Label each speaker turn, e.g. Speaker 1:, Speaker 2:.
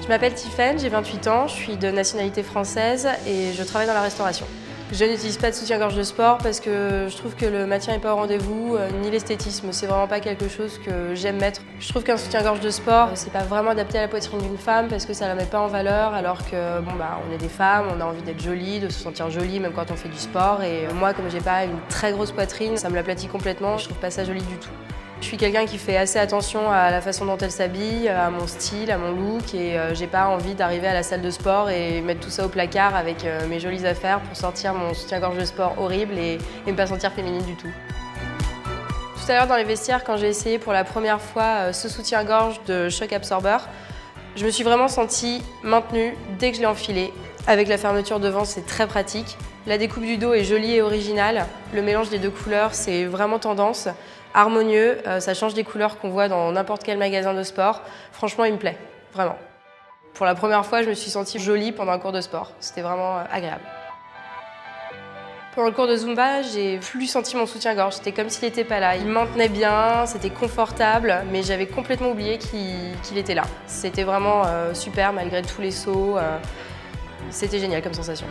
Speaker 1: Je m'appelle Tiffaine, j'ai 28 ans, je suis de nationalité française et je travaille dans la restauration. Je n'utilise pas de soutien-gorge de sport parce que je trouve que le maintien n'est pas au rendez-vous, ni l'esthétisme, c'est vraiment pas quelque chose que j'aime mettre. Je trouve qu'un soutien-gorge de sport, c'est pas vraiment adapté à la poitrine d'une femme parce que ça la met pas en valeur alors que on est des femmes, on a envie d'être jolie, de se sentir jolie même quand on fait du sport et moi comme j'ai pas une très grosse poitrine, ça me l'aplatit complètement, je trouve pas ça joli du tout. Je suis quelqu'un qui fait assez attention à la façon dont elle s'habille, à mon style, à mon look et j'ai pas envie d'arriver à la salle de sport et mettre tout ça au placard avec mes jolies affaires pour sortir mon soutien-gorge de sport horrible et me pas sentir féminine du tout. Tout à l'heure dans les vestiaires, quand j'ai essayé pour la première fois ce soutien-gorge de Shock Absorber, je me suis vraiment sentie maintenue dès que je l'ai enfilé. Avec la fermeture devant, c'est très pratique. La découpe du dos est jolie et originale. Le mélange des deux couleurs, c'est vraiment tendance. Harmonieux, ça change des couleurs qu'on voit dans n'importe quel magasin de sport. Franchement, il me plaît, vraiment. Pour la première fois, je me suis sentie jolie pendant un cours de sport. C'était vraiment agréable. Pendant le cours de Zumba, j'ai plus senti mon soutien-gorge. C'était comme s'il n'était pas là. Il me maintenait bien, c'était confortable, mais j'avais complètement oublié qu'il était là. C'était vraiment super malgré tous les sauts. C'était génial comme sensation.